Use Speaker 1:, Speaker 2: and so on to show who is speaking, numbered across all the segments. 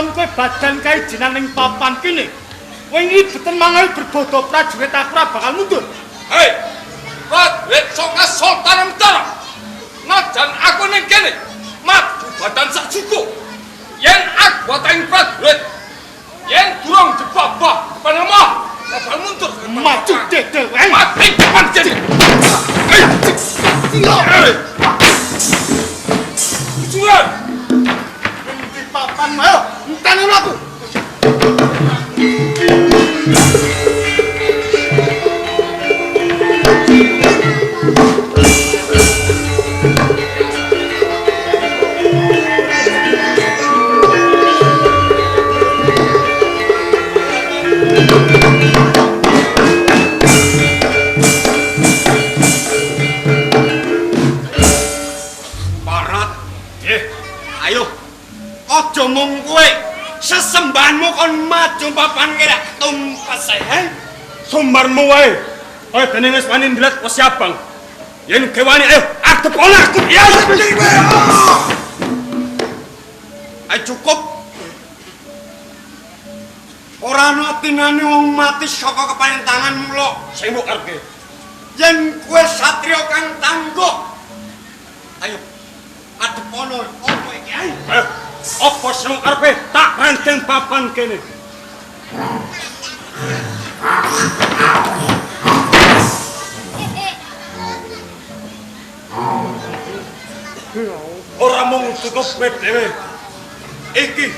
Speaker 1: Katon kowe badan kae jinan ning papan kene. Wingi beten mangal berbodo prajurit aku ora bakal mundur.
Speaker 2: Hei, prajurit saka Sultan Mentara. Najan aku ning kene, maju badan sak cukup. Yen aku wateng prajurit, yen durung jebabah penemah, bakal mundur.
Speaker 1: Maju dedel wae.
Speaker 2: Mati kapan jadi? Tujuan.
Speaker 1: Di papan ayo, enteni aku.
Speaker 3: Aja mung kowe sesembahanmu kon maju papan kira tumpes ae.
Speaker 1: Sumbarmu wae. Ayo dene wis wani ndelet wis abang. Yen kewani ayo adep olahku. Ya
Speaker 3: Ayo cukup. Ora ana tinane wong mati saka keparentangan mulo sing mbok karepe. Yen kowe satriya kang tangguh. Ayo adep ono opo iki ayo.
Speaker 1: Apa sing arepe tak renteng papan kene. Ora mung cukup kowe dhewe. Iki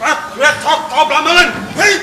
Speaker 1: prajurit saka Blambangan. Hei!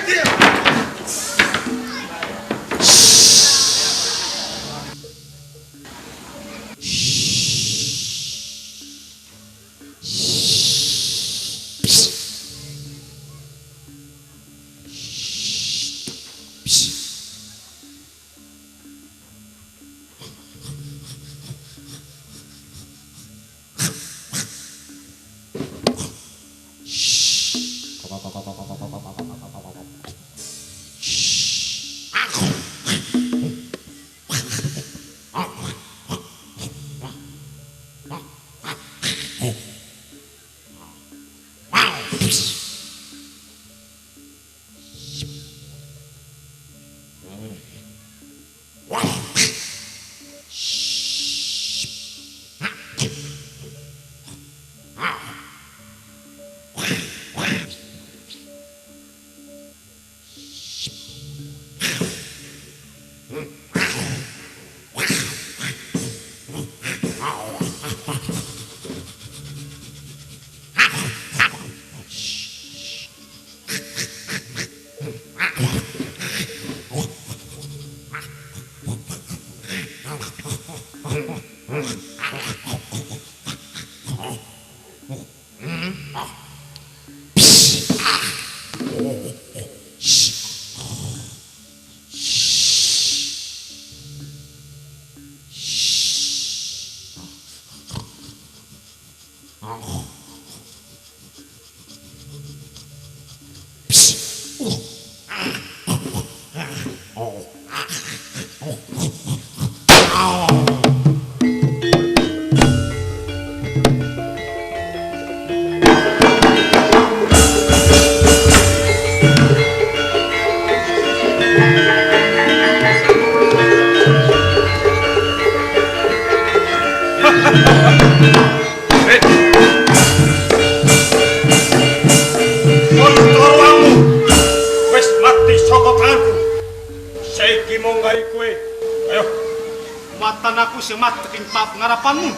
Speaker 1: Ngarapanmu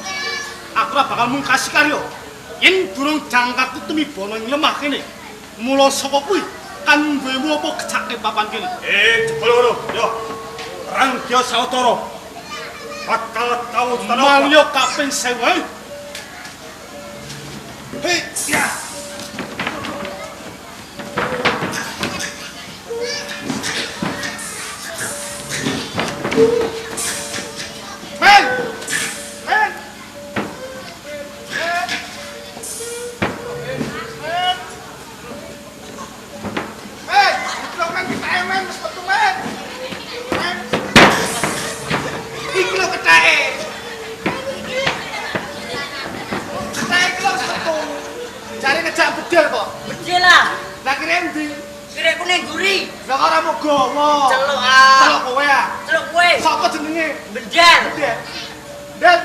Speaker 1: aku ora bakal mung kasih karya yen durung jangkatku tumiba ning lemah kene mula saka kuwi kan duwemu apa kecake papan kene
Speaker 3: jebul ngono yo perang dia sawetara bakal kawujudan
Speaker 1: malya kaping 1000 hei ya
Speaker 4: Bedil lah.
Speaker 1: gawa.
Speaker 4: Celuk ah.
Speaker 1: Celuk kowe ah.
Speaker 4: Celuk kowe.
Speaker 1: Sapa jenenge?
Speaker 4: Bender.
Speaker 1: Dek. Dek.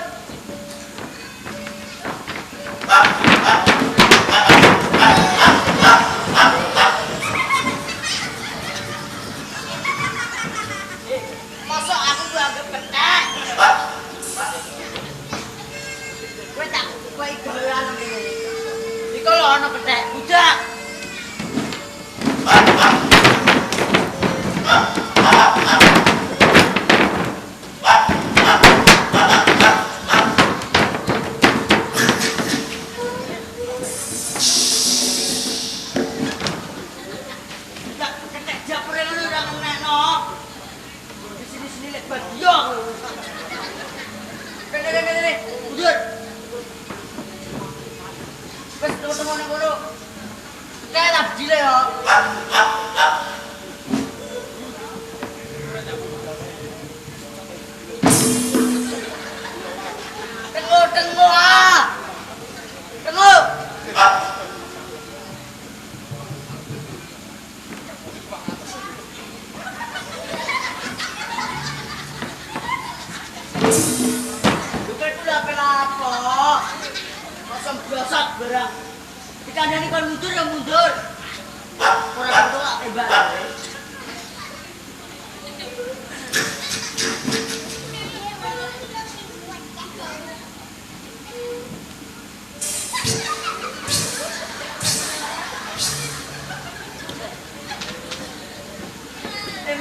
Speaker 4: Masa aku gua anggap petek. Kowe tak kowe gawean ngene. Iku lho ana petek, budak.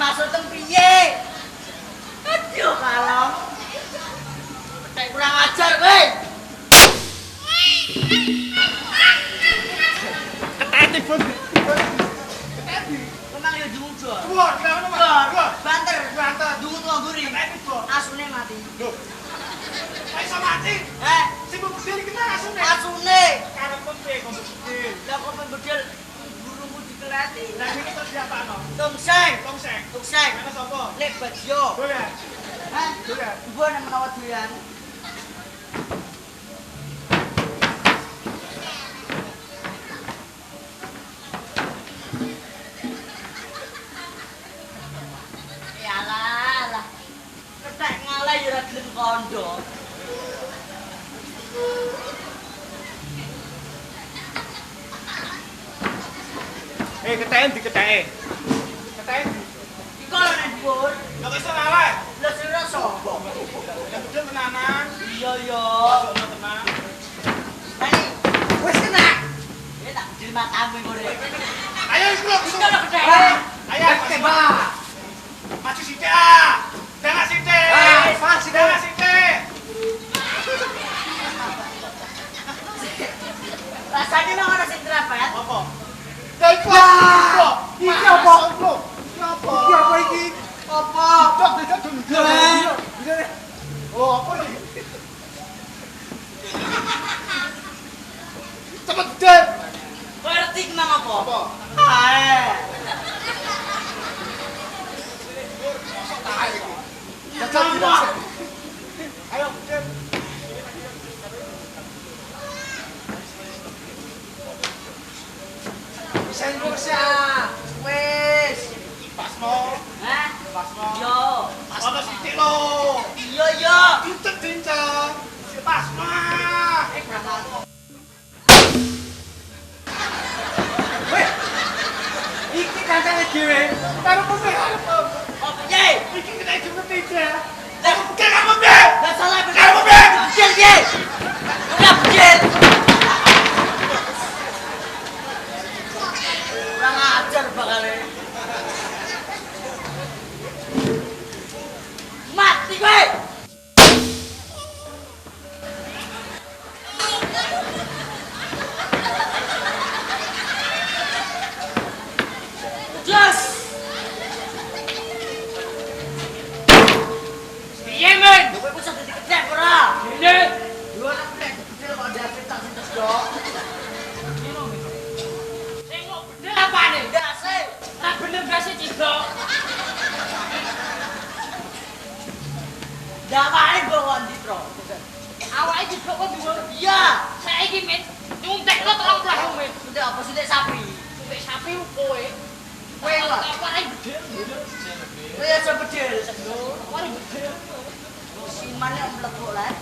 Speaker 4: Masuk teng piye? Aduh kalong. Petek kurang ajar kowe.
Speaker 1: Keteti bos.
Speaker 4: Memang yo jujur.
Speaker 1: Wah, kenapa Mas?
Speaker 4: Banter.
Speaker 1: Banter.
Speaker 4: Dungu tuh nguri.
Speaker 1: Keteti bos.
Speaker 4: Asune mati.
Speaker 1: Loh. Ayo sama mati. Sing bedil kita asune.
Speaker 4: Asune.
Speaker 1: Karep piye kok bedil?
Speaker 4: Lah kok bedil burungmu dikelati.
Speaker 1: Lah iki to siapa no?
Speaker 4: Tongseng.
Speaker 1: Tongseng.
Speaker 4: Tongseng.
Speaker 1: Ana sapa?
Speaker 4: Lek Bagio.
Speaker 1: Doyan.
Speaker 4: Hah?
Speaker 1: Doyan.
Speaker 4: Gua nek menawa doyan. Yalah. Ketek ngalah ya ora gelem kondo.
Speaker 1: Keteken diketeke. Keteken.
Speaker 4: Iku lho nek dhuwur.
Speaker 1: Lah kok iso ngalah?
Speaker 4: Lah sira sapa?
Speaker 1: Yang bedil tenanan.
Speaker 4: Iya ya.
Speaker 1: Ono tenan.
Speaker 4: Mani, wis kena. Ya tak bedil matamu ngene.
Speaker 1: Ayo iku lho.
Speaker 4: Iku lho ketek.
Speaker 1: Ayo coba. Maju sithik ah. Jangan sithik.
Speaker 4: Pas sithik.
Speaker 1: Jangan sithik.
Speaker 4: Rasane nang ana sing trapet.
Speaker 1: Apa? Lah iku. Iki apa? Iki apa? Iki apa iki? Apa? Dok, dok, dok. Oh, apa iki? Cepet dek.
Speaker 4: Kowe ngerti mang apa?
Speaker 1: Apa?
Speaker 4: Hae.
Speaker 1: Ayo, dek.
Speaker 4: Sengkuk sia. Wis.
Speaker 1: Pasmo.
Speaker 4: Hah?
Speaker 1: Pasmo.
Speaker 4: Yo.
Speaker 1: Ono sithik lho.
Speaker 4: Iya yo.
Speaker 1: Dincet dincet. Si pasmo.
Speaker 4: Berangkat.
Speaker 1: Weh. Iki kancane dhewe. Karo kowe arep.
Speaker 4: Oh piye?
Speaker 1: Iki kita cuma tidak. Bukan kamu be.
Speaker 4: Lah salah bener.
Speaker 1: Kamu be.
Speaker 4: Bedil piye? Udah bedil. Kurang ajar bakale. Mati kowe. Jelas. Piye men? Kowe bisa dadi ketek ora? Ini. Dua anak ketek bedil kok ada tak sintes dok. Tengok bedil apa nih? Gase. Tak bener gase cidok. Dawake bawa ndi, Tro? Awake cidok kok dhuwur. Iya, saiki men nyuntekno 30 men. Suntik apa suntik sapi? Suntik sapi kowe. Kowe lah. Paling bedil. Kowe aja bedil. Paling bedil. Simane mlebu lah.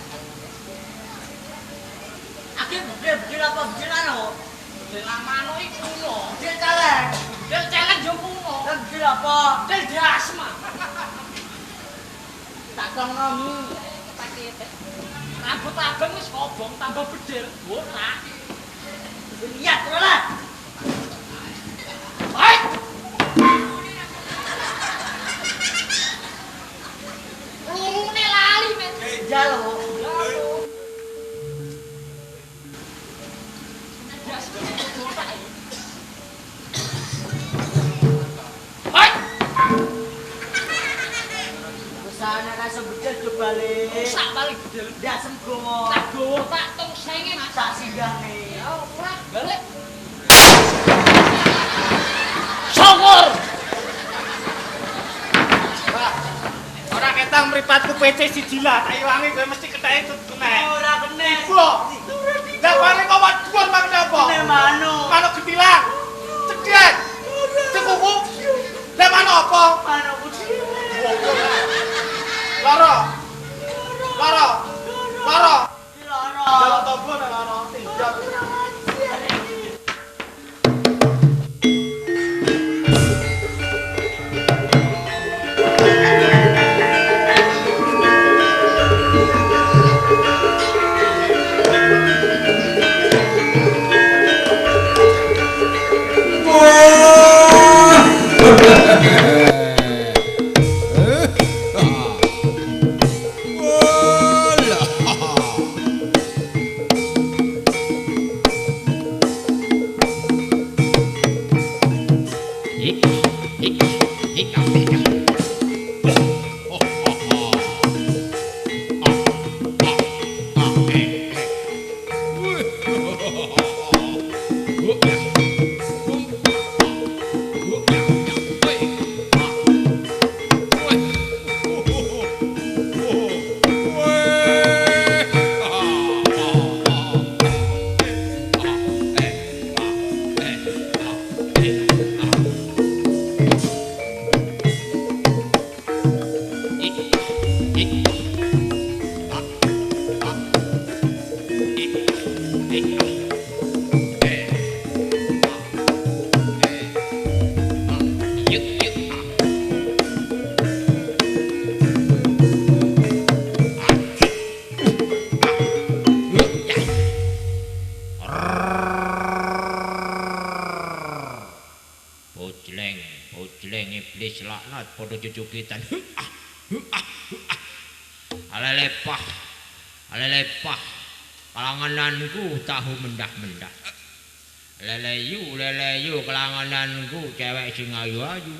Speaker 4: Akhirnya bedil apa bedilan kok? Bedil lamano iku kuno. Bedil celeng. Bedil celeng yo kuno. Bedil apa? Bedil dasma. Tak kongmu. Rambut abang wis kobong tambah bedil. Ora. Lihat terus lah. Baik. Lumune lali men. Jalo. Baik. Sana rasa bedil do balik. Sak balik bedil. Ndak semgowo. Tak gowo tak tung senge Mas. Tak singgane. Ya ora balik. Syukur.
Speaker 1: Pak, ora ketang mripatku PC siji lah. Tak iwangi kowe mesti ketheke tutune.
Speaker 4: Ora kene.
Speaker 1: Ibu. Lah paling kok waduan makne apa?
Speaker 4: Kene manuk.
Speaker 1: Manuk getilang. Cedhek. Cekuku. Lah manuk apa?
Speaker 4: Manuk kucing.
Speaker 1: Lara. Lara. Lara.
Speaker 4: Lara.
Speaker 1: Jalan tombol nek lara. Tinggal.
Speaker 5: Bojleng iblis laknat padha jejogetan. Alelepah. Kalangananku tahu mendah-mendah. Leleyu kelangananku cewek sing ayu-ayu.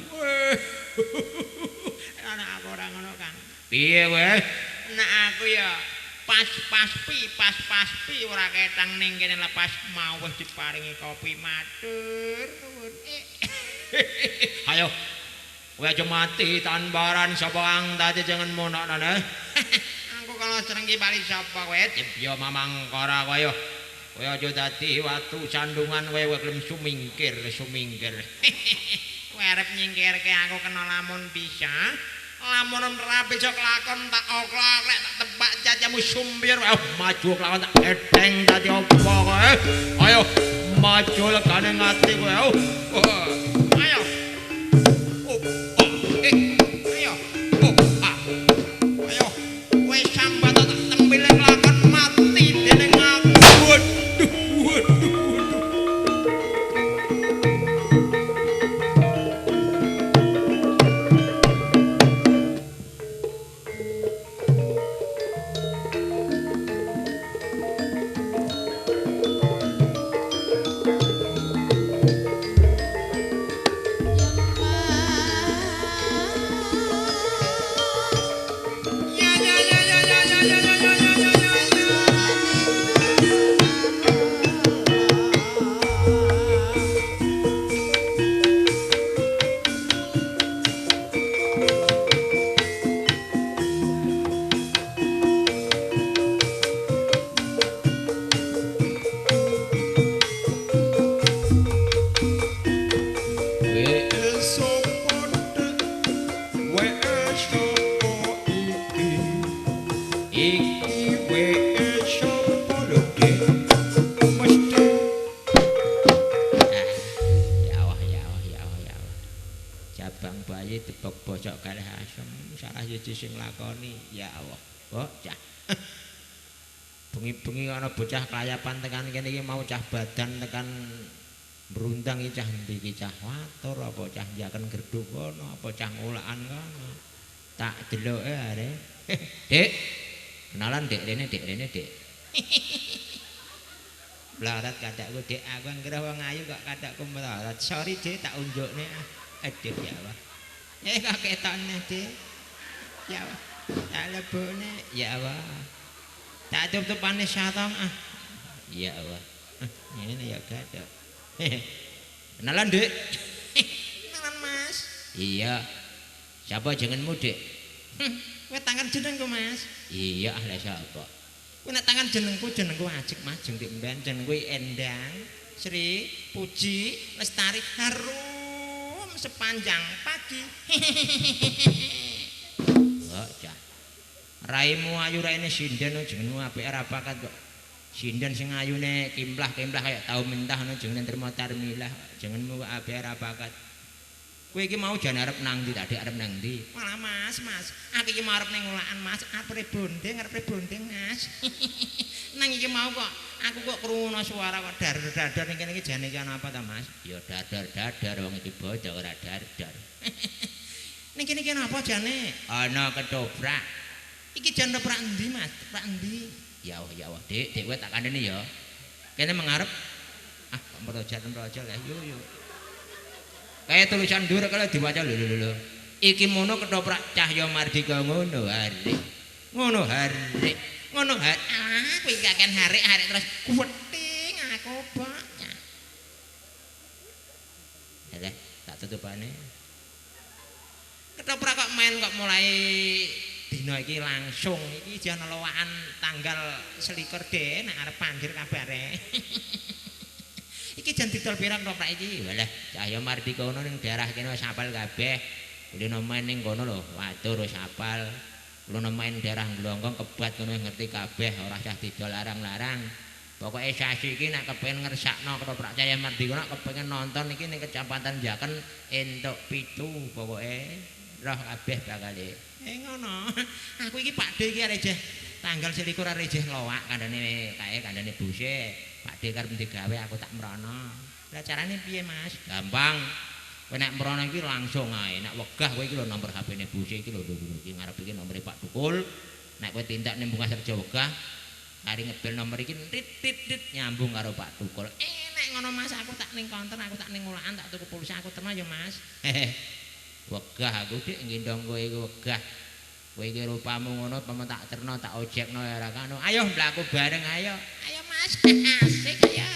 Speaker 5: Anak aku ora ngono, Kang. Piye kowe? Nek aku ya pas-paspi ora ketang ning kene lepas mau wis diparingi kopi matur nuwun. Ayo. Kowe aja mati tanbaran sapa kang dadi jeneng monokna. Aku kalau serenggi bali sapa kowe dibya mamangkara kowe yo. Kowe aja dadi watu sandungan kowe gelem sumingkir. Kowe arep nyingkirke aku kena lamun bisa. Lamun ora bisa kelakon tak oklok lek tak tebak cacamu sumbir. Maju kelakon tak edeng dadi apa kowe. Ayo maju lekane ngati kowe. Ayo. Ayo. Ayo. Kowe sambat tak tembile kelakon mati dening aku. Waduh. ya sing lakoni. Ya Allah. Bocah. Bengi-bengi ana bocah kelayapan tekan kene iki mau cah badan tekan berundang iki cah ndi iki cah watur apa cah njaken gerduk kono apa cah ngulakan kono. Tak deloke are. Dik. Kenalan Dik rene Dik. Melarat kadakku Dik, aku ngira wong ayu kok kadakku melarat. Sorry Dik, tak unjukne. Aduh ya Allah. Kok ketone Dik. Ya Allah. Tak lebone ya Allah. Tak tutup-tupane syatong ah. Ya Allah. Ini ya gadak. Kenalan Dik. Kenalan Mas. Iya. Siapa jenengmu Dik? Kowe tangan jenengku Mas. Iya lah siapa? Kowe nek tangan jenengku Ajik Mas jeneng mben jenengku Endang, Sri, Puji, Lestari, harum sepanjang pagi. Bocah. Raimu ayu raine sinden jenengmu apik ora bakat kok. Sinden sing ayune kimplah kaya tau mentah ngono jenenge Trima Tarmilah. Jenengmu apik ora bakat. Kowe iki mau jan arep nang ndi, tak arep nang ndi? Malah Mas, aku iki mau arep ning ngulakan Mas, arepe bondeng, Mas. Nang iki mau kok aku kok krungu suara kok dar-dar ning kene iki jane iki ana apa ta Mas? Ya dar-dar wong iki bocah ora dar-dar. Ning kene iki ana apa jane? Ana ketoprak. Iki jan ketoprak endi Mas? Ketoprak endi? Ya Allah, Dik, kowe tak kandhani ya. Kene mengarep kok merojal ya. Yo. Kayak tulisan dhuwur kalau diwaca lho. Iki mono ketoprak Cahya Mardika ngono hari. Ngono hari. Kowe iki akan hari terus kuweting aku bocah. Ya tak tutupane. Ketoprak kok main kok mulai dina iki langsung iki jan lowakan tanggal 21 nek arep panggil kabare. Iki jan didol pirang ketoprak iki. Walah, Cahya Mardika ono ning daerah kene wis apal kabeh. Kulino main ning kono lho, watur wis apal. Kulino main daerah Glonggong kebat kono ngerti kabeh, ora usah didol larang-larang. Pokoke sasi iki nek kepengin ngersakno ketoprak Cahya Mardika, nek kepengin nonton iki ning Kecamatan Jaken entuk 7 pokoke roh kabeh bakale. Ngono. Aku iki Pakde iki arek tanggal 21 arek lowak kandhane buse. Pakde karep digawe aku tak mrono. Lah carane piye Mas? Gampang. Kowe nek mrono iki langsung ae. Nek wegah kowe iki lho nomor HP-ne buse iki lho iki ngarep iki nomere Pak Tukul. Nek kowe tindak ning Bunga Serja wegah kari ngebel nomor iki tit nyambung karo Pak Tukul. Nek ngono Mas aku tak ning konter, aku tak ning ngulakan tak tuku pulsa aku terno ya Mas. Wegah aku Dik ngendong kowe iki wegah. Kowe iki rupamu ngono pemene tak terno tak ojekno ya ora kano. Ayo mlaku bareng ayo. Ayo Mas. Asik ya.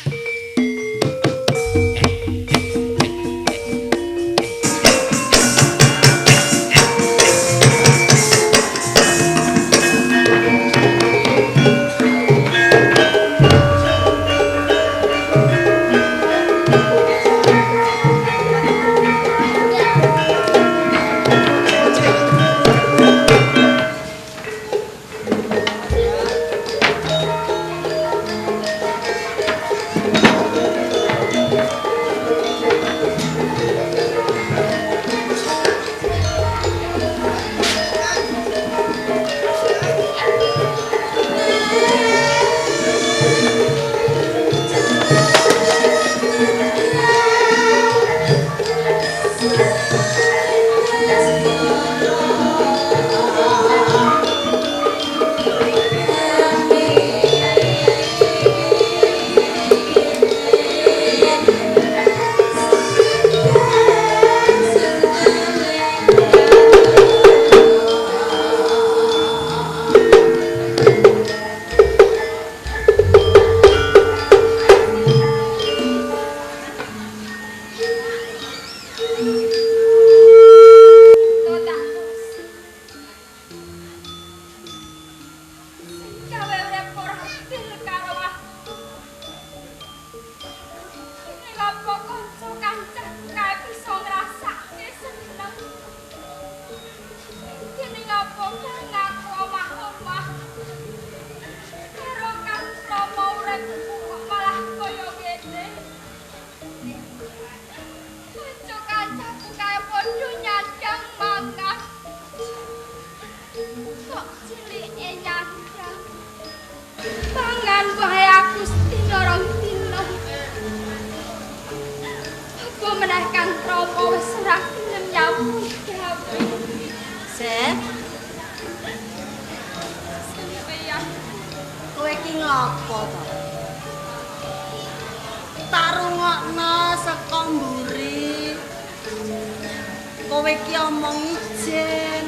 Speaker 6: Kowe ki omong ijen.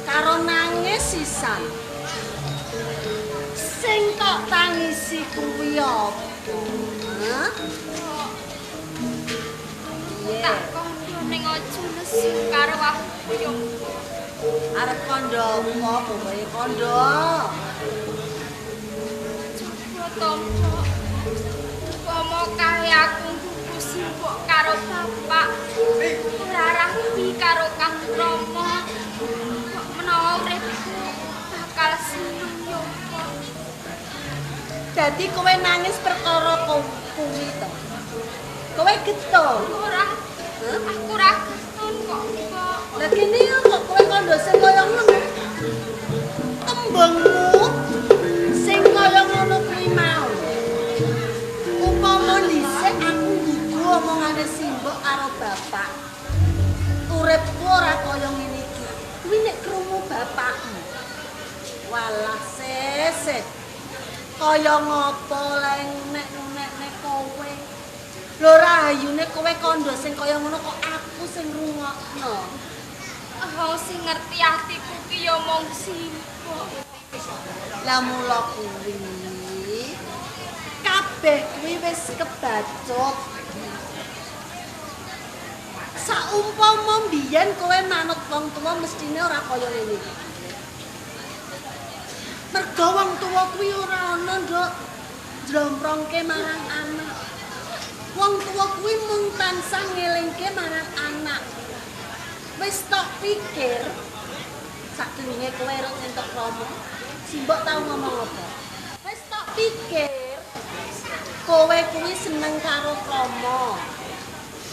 Speaker 6: Karo nangis sisan. Sing kok tangisi kuwi apa? Hah?
Speaker 7: Tak kondo ning aja nesu karo aku yo.
Speaker 6: Arep kondo apa kowe kondo?
Speaker 7: Coba tompo. Pomo kae aku kudu sibuk karo bapak. Ora rapi karo Kang Rama. Kok menawa uripku bakal seneng yo.
Speaker 6: Dadi kowe nangis perkara kuwi to. Kowe getun.
Speaker 7: Ora. Aku ora getun kok, Mbok.
Speaker 6: Lah kene yo kok kowe kondo sing kaya ngono. Tembungmu sing kaya ngono kuwi mau. Upama dhisik aku nggugu omongane simbok karo bapak. Uripku ora kaya ngene iki. Kuwi nek krungu bapakmu. Walah sesek. Kaya ngopo leng nek kowe. Lho rahayune kowe kondo sing kaya ngono kok aku sing rungokno.
Speaker 7: Oh, sing ngerti atiku ki yo mung simbok.
Speaker 6: Lah mula kuwi kabeh kuwi wis kebacut. Saumpama mbiyen kowe manut wong tuwa mestine ora kaya ngene iki. Mergo wong tuwa kuwi ora ana, Nduk, njlomprongke marang anak. Wong tuwa kuwi mung tansah ngelingke marang anak. Wis tok pikir sadurunge kowe rek entuk Rama, simbok tau ngomong apa? Wis tok pikir kowe kuwi seneng karo Rama.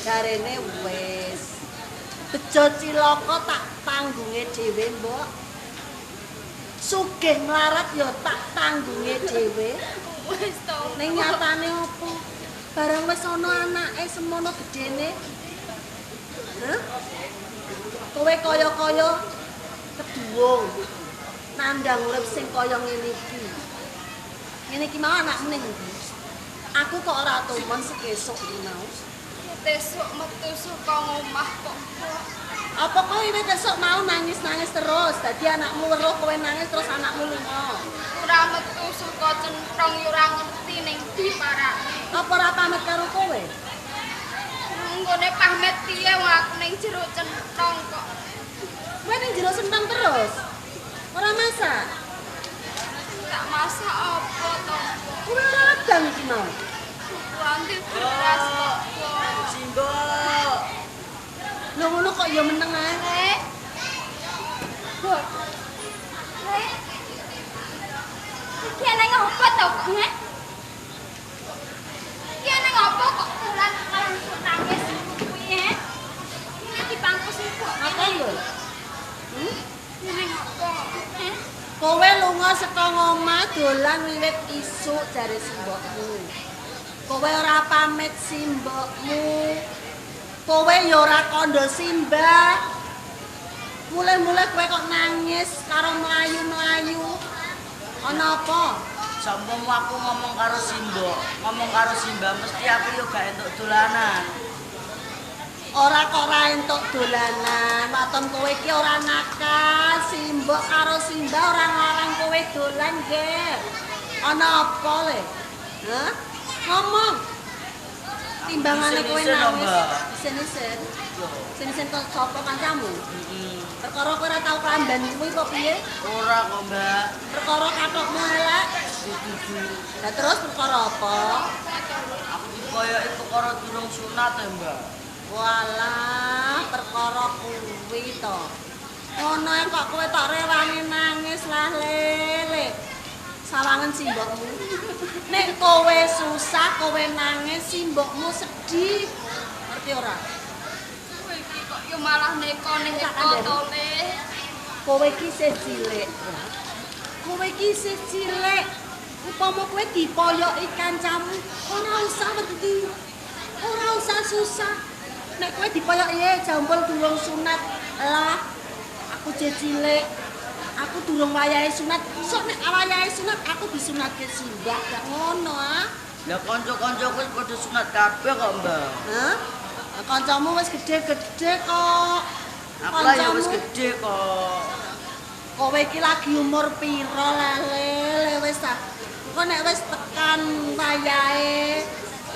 Speaker 6: Jarene wis. Bejo cilaka tak tanggunge dhewe, Mbok. Sugih mlarat ya tak tanggunge dhewe.
Speaker 7: Wis to.
Speaker 6: Ning nyatane apa? Barang wis ana anake semono gedene. Hah? Kowe kaya-kaya keduwung. Nandang urip sing kaya ngene iki. Ngene iki mau anakmu ning ndi? Aku kok ora tumon sekesuk iki mau.
Speaker 7: Besok metu saka omah kok.
Speaker 6: Apa kowe wis esuk mau nangis-nangis terus? Dadi anakmu weruh kowe nangis terus anakmu lunga.
Speaker 7: Ora metu saka centrong yo ora ngerti ning ndi parake.
Speaker 6: Apa ora pamit karo kowe?
Speaker 7: Nggone pamit piye wong aku ning jero centrong kok.
Speaker 6: Kowe ning jero sentang terus. Ora masak.
Speaker 7: Tak masak apa to?
Speaker 6: Kowe ora adang iki mau.
Speaker 7: Wanti beras kok.
Speaker 4: Simbok.
Speaker 6: Lho ngono kok ya meneng ae.
Speaker 7: Rek. Kok. Rek. Iki ana ngopo to, Kak? Iki ana ngopo kok bulan langsung nangis kuwi, he? Iki pangku simbok.
Speaker 6: Apa lho?
Speaker 7: Ini ngopo? He?
Speaker 6: Kowe lunga saka ngomah dolan wiwit isuk jare simbokmu. Kowe ora pamit simbokmu. Kowe ya ora kandha simbah. Mulai-mulai kowe kok nangis karo mlayu-mlayu. Ana apa?
Speaker 4: Sampun aku ngomong karo Simbah, mesti aku yo gak entuk dolanan.
Speaker 6: Ora kok ora entuk dolanan. Waton kowe iki ora nakal. Simbok karo Simbah ora ngarang kowe dolan, Ger. Ana apa le? Hah? Ngomong. Timbangane kowe nangis. Isen-isen. Isen-isen kok sapa kancamu? Perkara kowe ora tau klamban kuwi kok piye?
Speaker 4: Ora kok, Mbak.
Speaker 6: Perkara katokmu elek. Lah terus perkara apa?
Speaker 4: Aku koyo iku perkara durung sunat ya, Mbak.
Speaker 6: Walah, perkara kuwi to. Ngono kok kowe tok rewangi nangis lah lele. Sawangen simbokmu. Nek kowe susah, kowe nangis, simbokmu sedih. Ngerti ora?
Speaker 7: Kowe iki kok yo malah neko-neko to, Le.
Speaker 6: Kowe iki isih cilik. Kowe iki isih cilik. Upama kowe dipoyoki kancamu, ora usah wedi. Ora usah susah. Nek kowe dipoyoki jambul durung sunat. Lah, aku cilik. Aku durung wayahe sunat. Sok nek wayahe sunat aku disunatke Simbah. Gak ngono ah.
Speaker 4: Lah kanca-kancaku wis padha sunat kabeh kok, Mbak.
Speaker 6: Hah? Kancamu wis gede-gede kok.
Speaker 4: Aku lah ya wis gede kok.
Speaker 6: Kowe iki lagi umur piro lele wis ta? Kok nek wis tekan wayahe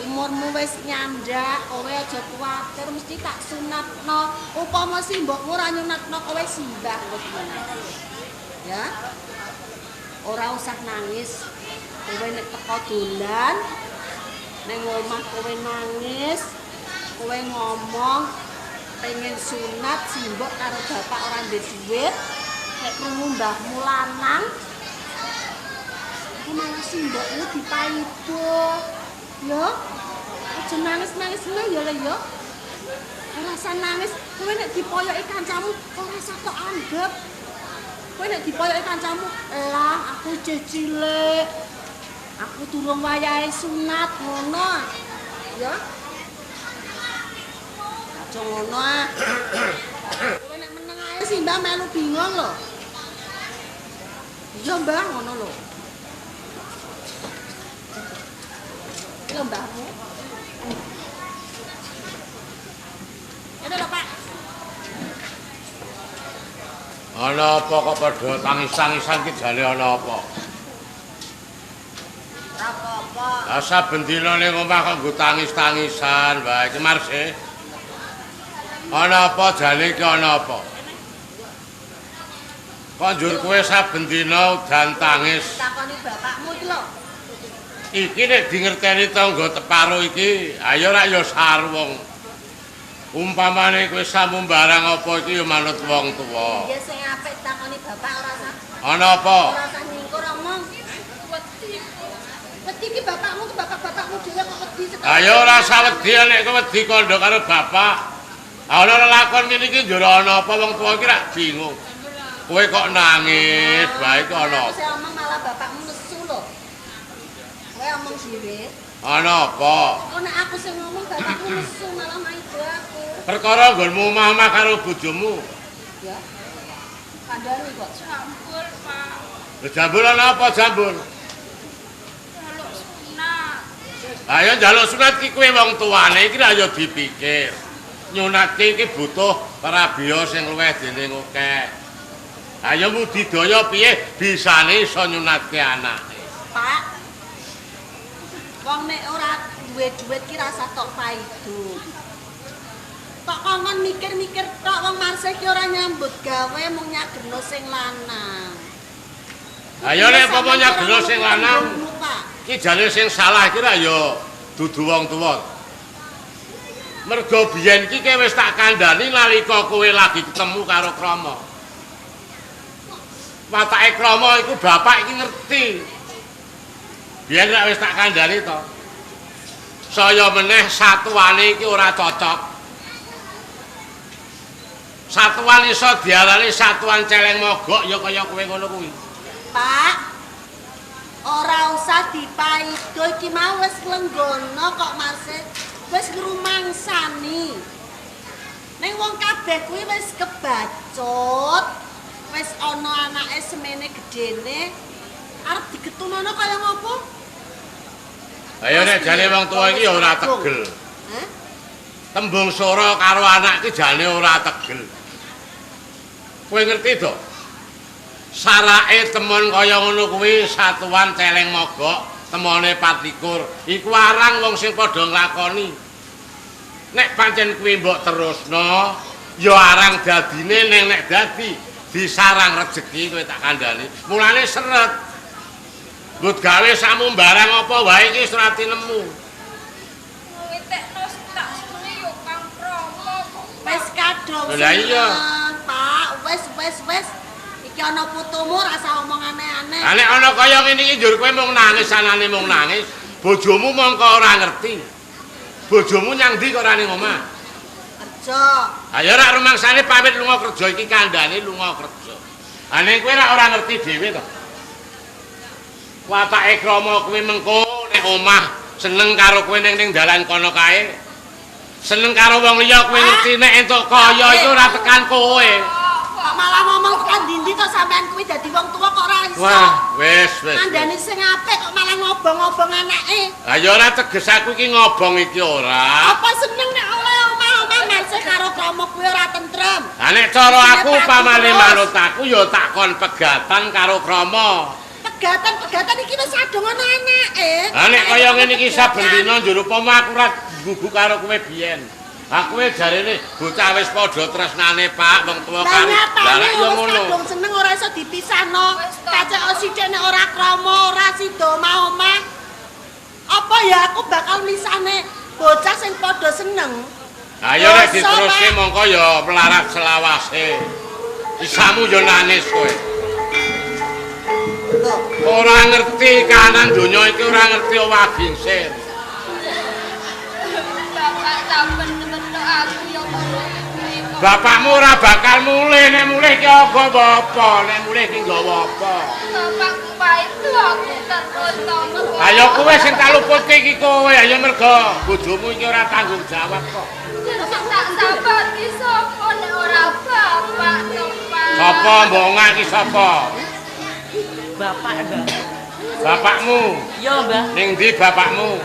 Speaker 6: umurmu wis nyandak, kowe aja kuwatir mesti tak sunatno. Upama simbokmu ora nyunatno kowe simbah ya. Ora usah nangis. Kowe nek teko dolan ning omah kowe nangis, kowe ngomong pengen sunat simbok karo bapak ora ndek dhuwit. Nek krungu mbahmu lanang iku malah simbokmu dipaido ya aja nangis-nangis ya le ya ora usah nangis kowe nek dipoyoki kancamu ora usah tok anggap kowe nek dipoyoki kancamu lah aku cilik aku durung wayahe sunat ngono ya aja ngono ah kowe nek meneng ae sih Mbah melu bingung lho. Iya Mbah ngono lho. Iki Mbahmu. Ini lho Pak.
Speaker 5: Ana apa kok padha tangis-tangisan ki jane ana apa?
Speaker 6: Ora apa-apa.
Speaker 5: Lah saben dina ning omah kok nggo tangis-tangisan, Mbah iki marse. Ana apa jane ki ana apa? Kok njur kowe saben dina udan tangis.
Speaker 6: Takoni bapakmu iki lho.
Speaker 5: Iki nek dingerteni tangga teparo iki, ayo rak ya sarwung. Umpamane kowe samu barang apa iki ya manut wong tuwa.
Speaker 6: Ya sing apik takoni bapak ora usah.
Speaker 5: Ana apa?
Speaker 6: Ora usah nyingkur omong. Wedi. Wedi iki bapakmu ke bapak-bapakmu dhewe kok wedi sekali.
Speaker 5: Ayo ora usah wedi nek kowe wedi kandha karo bapak. Ana lelakon ngene iki njur ana apa wong tuwa iki rak bingung. Kowe kok nangis, bae kok ana.
Speaker 6: Saya omong malah bapakmu nesu lho. Kowe omong dhewe.
Speaker 5: Ana apa?
Speaker 6: Oh nek aku sing ngomong bapakmu nesu malah maido aku.
Speaker 5: Perkara nggonmu omah-omah karo bojomu.
Speaker 6: Ya. Kandhani kok.
Speaker 7: Campur, Pak.
Speaker 5: Lha jambul ana apa jambul?
Speaker 7: Jaluk sunat.
Speaker 5: Ayo njaluk sunat ki kowe wong tuane iki ayo dipikir. Nyunatke iki butuh parabiya sing luwih dening akeh. Ayo budidaya piye bisane iso nyunatke anake.
Speaker 6: Pak. Wong nek ora duwe dhuwit ki rasa tok paido. Kok kongkon mikir-mikir tok wong Marse ki ora nyambut gawe mung nyageno sing lanang.
Speaker 5: Ayo nek apa nyageno sing lanang ki jane sing salah iki ra ya dudu wong tuwa. Mergo biyen iki wis tak kandhani nalika kowe lagi ketemu karo Krama. Watake Krama iku bapak iki ngerti. Biyen nek wis tak kandhani to. Saya meneh satuane iki ora cocok. Satuan iso diarani satuan celeng mogok ya kaya kowe ngono kuwi.
Speaker 6: Pak. Ora usah dipaido iki mau wis lenggono kok Marse. Wis ngrumangsani. Ning wong kabeh kuwi wis kebacut. Wis ana anake semene gedene arep digetunono kaya ngopo?
Speaker 5: Ayo nek jane wong tuwa iki ya ora tegel.
Speaker 6: Hah?
Speaker 5: Tembung sora karo anak iki jane ora tegel. Kowe ngerti to? Sarake temon kaya ngono kuwi satuan celeng mogok, temone 24. Iku arang wong sing padha nglakoni. Nek pancen kuwi mbok terusno, ya arang dadine ning nek dadi disarang rejeki kowe tak kandhani. Mulane seret. Mbut gawe samu barang apa wae iki wis ora tinemu.
Speaker 7: Witekno tak senenge yo Kang Promo kok.
Speaker 6: Wis kadung.
Speaker 5: Lah iya.
Speaker 6: Pak, wis. Iki ana putumu rasa omong aneh-aneh.
Speaker 5: Lah nek ana kaya ngene iki njur kowe mung nangis anane mung nangis, bojomu mongko ora ngerti. Bojomu nyang ndi kok ora ning omah?
Speaker 6: Kerja.
Speaker 5: Ayo rak rumangsane pamit lunga kerja iki kandhane lunga kerja. Ha ning kowe rak ora ngerti dhewe to. Watake Krama kuwi mengko nek omah seneng karo kowe ning dalan kono kae. Seneng karo wong liya kowe ngerti nek entuk kaya iku ora tekan kowe.
Speaker 6: Kok malah ngomong tekan ndi to sampean kuwi dadi wong tuwa kok ora iso.
Speaker 5: Wah, wis.
Speaker 6: Kandhane sing apik kok malah ngobong-ngobong anake.
Speaker 5: Ha ya ora teges aku iki ngobong iki ora.
Speaker 6: Apa seneng nek oleh omah kuwi ora tentrem.
Speaker 5: Ha nek cara aku pamane manut aku ya tak kon pegatan karo Krama.
Speaker 6: Pegatan iki wis adong ana anake.
Speaker 5: Ha nek kaya ngene iki saben dina njur upama aku ora gugu karo kowe biyen. Aku jarene bocah wis padha tresnane Pak wong tuwa karo. Lah nek yo ngono.
Speaker 6: Kadung seneng ora iso dipisahno. Kacek sithik nek ora krama, ora sida mau omah. Apa ya aku bakal misahne bocah sing padha seneng.
Speaker 5: Ayo nek diteruske mongko ya melarat selawase. Isamu yo nanis kowe. Ora ngerti kanan donya iki ora ngerti owah gingsir.
Speaker 7: Bapak sampun bentuk aku ya
Speaker 5: Bapakmu ora bakal mulih nek mulih ki nggawa apa, nek mulih ki nggawa apa.
Speaker 7: Bapakku itu aku terus.
Speaker 5: Ayo kowe sing tak luputke iki kowe, ayo mergo bojomu iki ora tanggung jawab kok.
Speaker 7: Tak sabar ki sapa nek ora bapak Pak.
Speaker 5: Sapa mbongan iki sapa?
Speaker 4: Bapak, Mbah.
Speaker 5: Bapakmu.
Speaker 4: Iya, Mbah.
Speaker 5: Ning ndi bapakmu?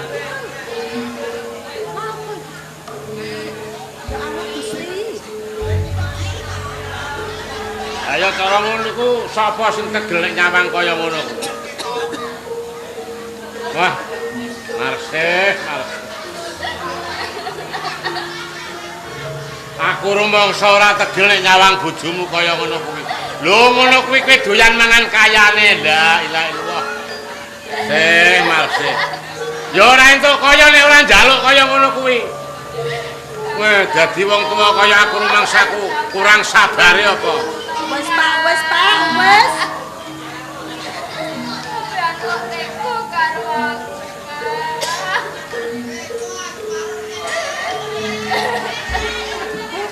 Speaker 5: Ayo cara ngono iku sapa sing tegel nek nyawang kaya ngono ku? Wah, marsih. Aku rumangsa ora tegel nek nyawang bojomu kaya ngono kuwi. Lho ngono kuwi kowe doyan mangan kayane. La ilaha illallah. Marsih. Ya ora entuk kaya nek ora njaluk kaya ngono kuwi. Wah, dadi wong tuwa kaya aku rumangsaku kurang sabare apa?
Speaker 6: Wis Pak, wis.
Speaker 7: Aku teko karo aku.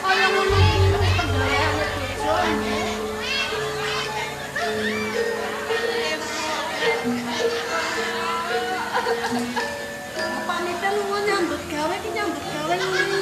Speaker 6: Kaya ngono iki pendayaane bojo. Pamit lunga nyambut gawe ngene.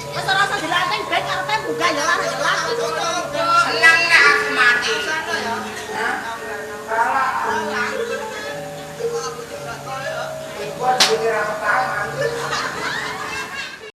Speaker 6: Wes ora usah dilatih ben karepe munggah ya lah.
Speaker 4: Senang nek aku mati. Buat dikira ketahuan.